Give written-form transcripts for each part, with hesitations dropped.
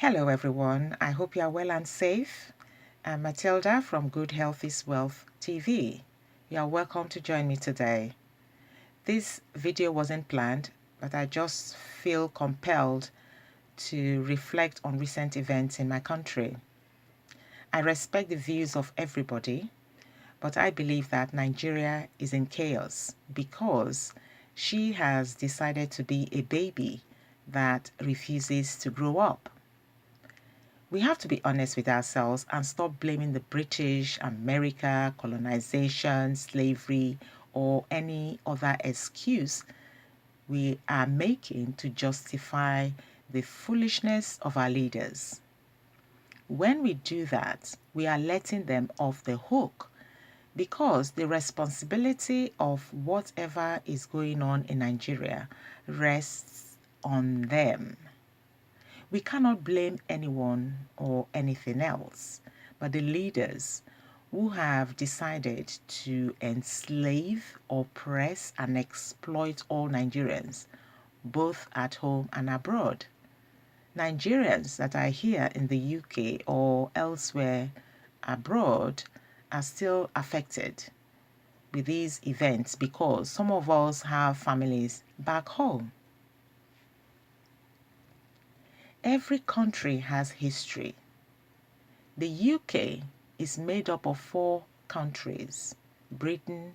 Hello everyone, I hope you are well and safe. I'm Matilda from Good Health is Wealth TV. You are welcome to join me today. This video wasn't planned, but I just feel compelled to reflect on recent events in my country. I respect the views of everybody, but I believe that Nigeria is in chaos because she has decided to be a baby that refuses to grow up. We have to be honest with ourselves and stop blaming the British, America, colonization, slavery, or any other excuse we are making to justify the foolishness of our leaders. When we do that, we are letting them off the hook because the responsibility of whatever is going on in Nigeria rests on them. We cannot blame anyone or anything else, but the leaders who have decided to enslave, oppress, and exploit all Nigerians, both at home and abroad. Nigerians that are here in the UK or elsewhere abroad are still affected with these events because some of us have families back home. Every country has history. The UK is made up of 4 countries: Britain,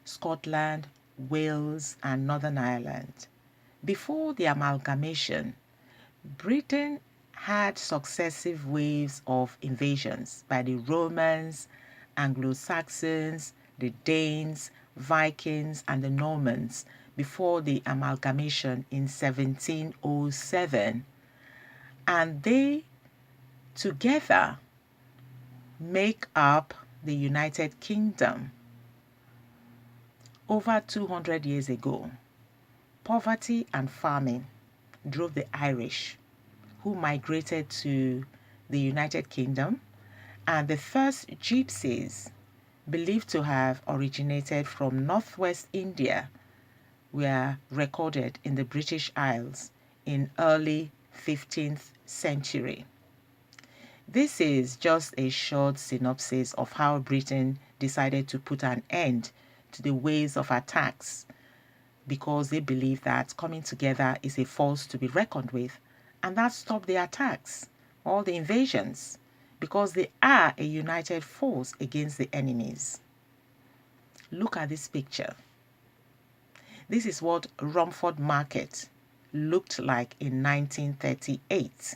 Scotland, Wales, and Northern Ireland. Before the amalgamation, Britain had successive waves of invasions by the Romans, Anglo-Saxons, the Danes, Vikings, and the Normans before the amalgamation in 1707. And they together make up the United Kingdom. Over 200 years ago, poverty and famine drove the Irish, who migrated to the United Kingdom, and the first gypsies, believed to have originated from northwest India, were recorded in the British Isles in early 15th century. This is just a short synopsis of how Britain decided to put an end to the waves of attacks because they believe that coming together is a force to be reckoned with, and that stopped the attacks or the invasions because they are a united force against the enemies. Look at this picture. This is what Romford Market looked like in 1938,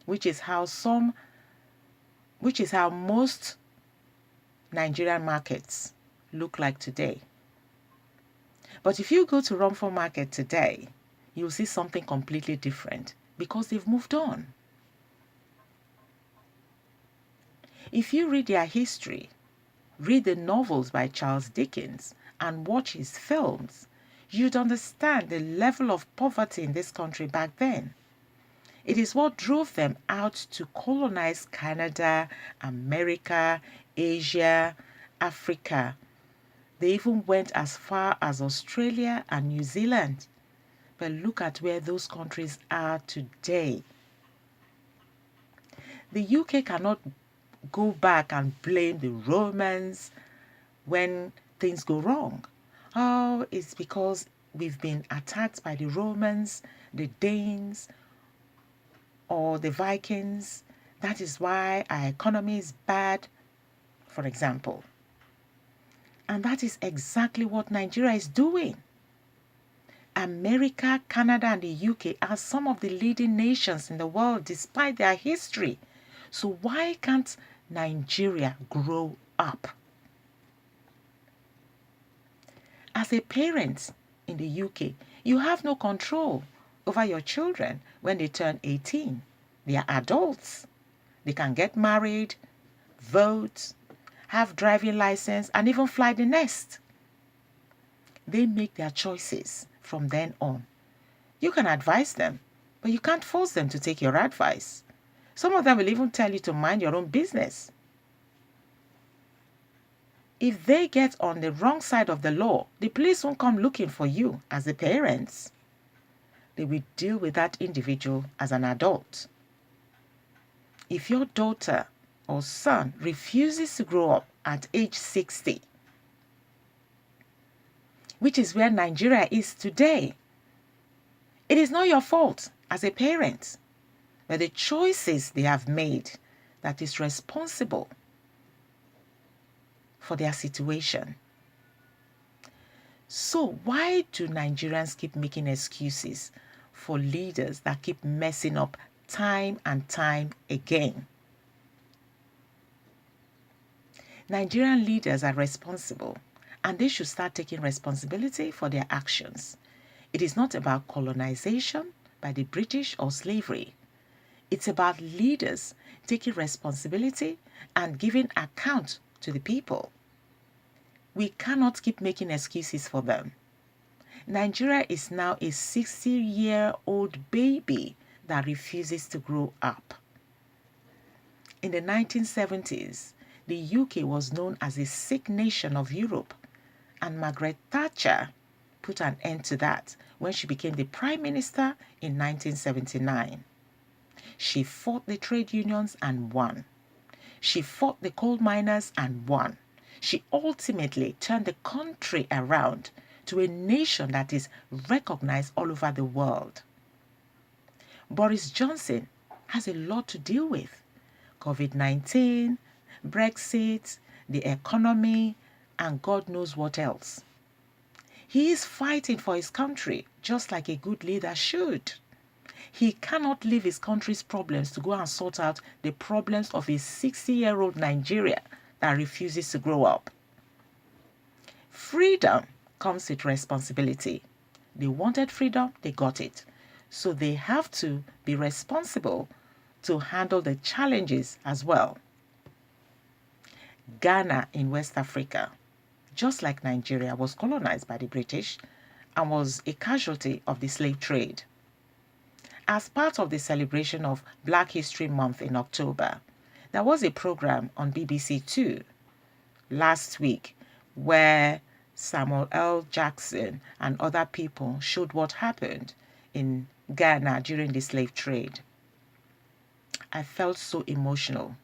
which is how most Nigerian markets look like today. But if you go to Romford Market today, you'll see something completely different because they've moved on. If you read their history, read the novels by Charles Dickens, and watch his films, you'd understand the level of poverty in this country back then. It is what drove them out to colonize Canada, America, Asia, Africa. They even went as far as Australia and New Zealand. But look at where those countries are today. The UK cannot go back and blame the Romans when things go wrong. Oh, it's because we've been attacked by the Romans, the Danes, or the Vikings. That is why our economy is bad, for example. And that is exactly what Nigeria is doing. America, Canada, and the UK are some of the leading nations in the world despite their history. So why can't Nigeria grow up? As a parent in the UK, you have no control over your children when they turn 18. They are adults. They can get married, vote, have driving license, and even fly the nest. They make their choices from then on. You can advise them, but you can't force them to take your advice. Some of them will even tell you to mind your own business. If they get on the wrong side of the law, the police won't come looking for you as the parents. they will deal with that individual as an adult. If your daughter or son refuses to grow up at age 60, which is where Nigeria is today, it is not your fault as a parent, but the choices they have made that is responsible for their situation. So why do Nigerians keep making excuses for leaders that keep messing up time and time again? Nigerian leaders are responsible, and they should start taking responsibility for their actions. It is not about colonization by the British or slavery. It's about leaders taking responsibility and giving account to the people. We cannot keep making excuses for them. Nigeria is now a 60-year-old baby that refuses to grow up. In the 1970s, the UK was known as a sick nation of Europe, and Margaret Thatcher put an end to that when she became the Prime Minister in 1979. She fought the trade unions and won. She fought the coal miners and won. She ultimately turned the country around to a nation that is recognized all over the world. Boris Johnson has a lot to deal with. COVID-19, Brexit, the economy, and God knows what else. He is fighting for his country just like a good leader should. He cannot leave his country's problems to go and sort out the problems of a 60-year-old Nigeria that refuses to grow up. Freedom comes with responsibility. They wanted freedom, they got it. So they have to be responsible to handle the challenges as well. Ghana in West Africa, just like Nigeria, was colonized by the British and was a casualty of the slave trade. As part of the celebration of Black History Month in October, there was a program on BBC Two last week where Samuel L. Jackson and other people showed what happened in Ghana during the slave trade. I felt so emotional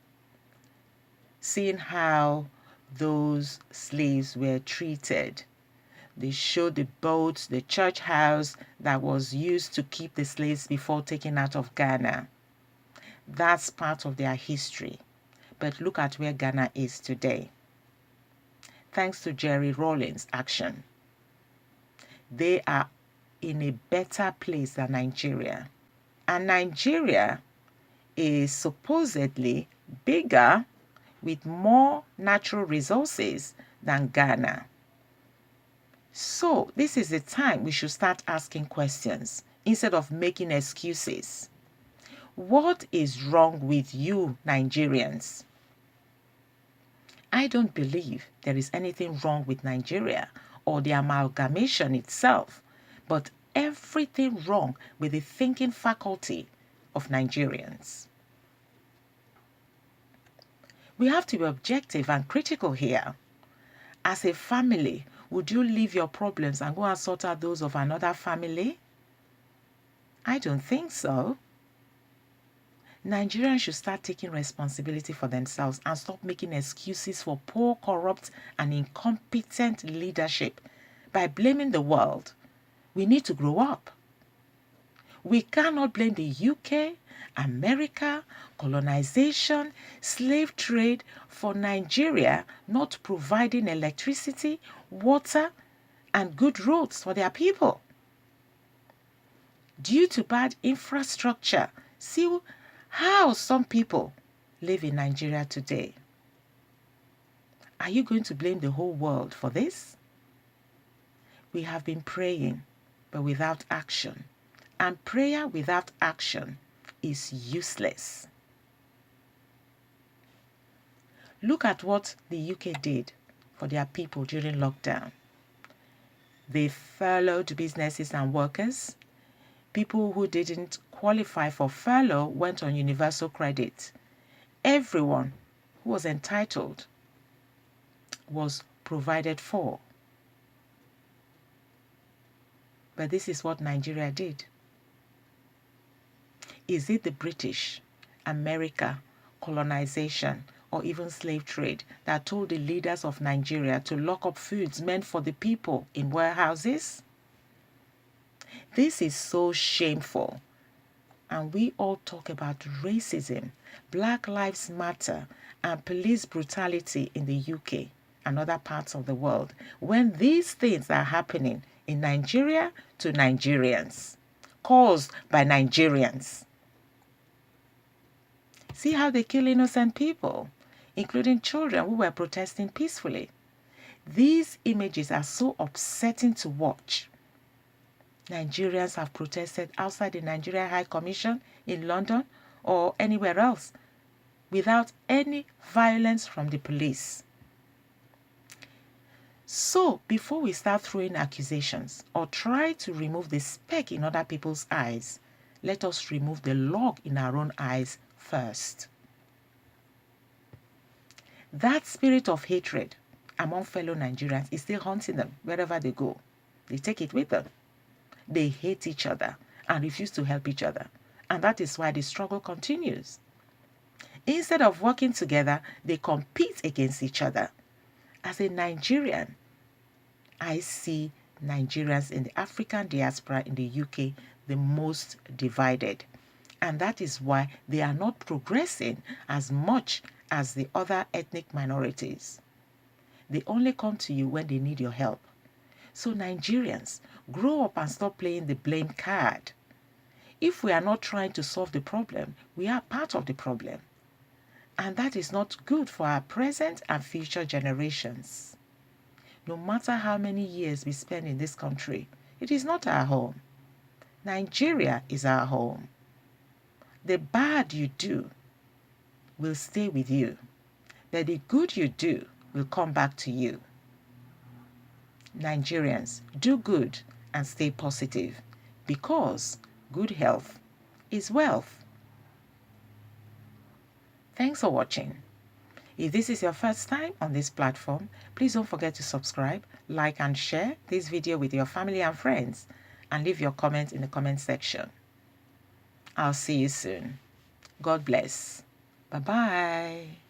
seeing how those slaves were treated. They showed the boats, the church house that was used to keep the slaves before taken out of Ghana. That's part of their history. But look at where Ghana is today. Thanks to Jerry Rawlings' action, they are in a better place than Nigeria. And Nigeria is supposedly bigger with more natural resources than Ghana. So this is the time we should start asking questions instead of making excuses. What is wrong with you, Nigerians? I don't believe there is anything wrong with Nigeria or the amalgamation itself, but everything wrong with the thinking faculty of Nigerians. We have to be objective and critical here. As a family, would you leave your problems and go and sort out those of another family? I don't think so. Nigerians should start taking responsibility for themselves and stop making excuses for poor, corrupt, and incompetent leadership by blaming the world. We need to grow up. We cannot blame the UK, America, colonization, slave trade for Nigeria not providing electricity, water, and good roads for their people. Due to bad infrastructure, see how some people live in Nigeria today. Are you going to blame the whole world for this? We have been praying, but without action. And prayer without action is useless. Look at what the UK did for their people during lockdown. They furloughed businesses and workers. People who didn't qualify for furlough went on universal credit. Everyone who was entitled was provided for. But this is what Nigeria did. Is it the British, America, colonization, or even slave trade that told the leaders of Nigeria to lock up foods meant for the people in warehouses? This is so shameful. And we all talk about racism, Black Lives Matter, and police brutality in the UK and other parts of the world, when these things are happening in Nigeria to Nigerians, caused by Nigerians. See how they kill innocent people, including children who were protesting peacefully. These images are so upsetting to watch. Nigerians have protested outside the Nigeria High Commission in London or anywhere else without any violence from the police. So, before we start throwing accusations or try to remove the speck in other people's eyes, let us remove the log in our own eyes first. That spirit of hatred among fellow Nigerians is still haunting them wherever they go. They take it with them. They hate each other and refuse to help each other. And that is why the struggle continues. Instead of working together, they compete against each other. As a Nigerian, I see Nigerians in the African diaspora in the UK the most divided. And that is why they are not progressing as much as the other ethnic minorities. They only come to you when they need your help. So Nigerians, grow up and stop playing the blame card. If we are not trying to solve the problem, we are part of the problem. And that is not good for our present and future generations. No matter how many years we spend in this country, it is not our home. Nigeria is our home. The bad you do will stay with you, but the good you do will come back to you. Nigerians, do good and stay positive, because good health is wealth. Thanks for watching. If this is your first time on this platform, please don't forget to subscribe, like and share this video with your family and friends, and leave your comments in the comment section. I'll see you soon. God bless. Bye-bye.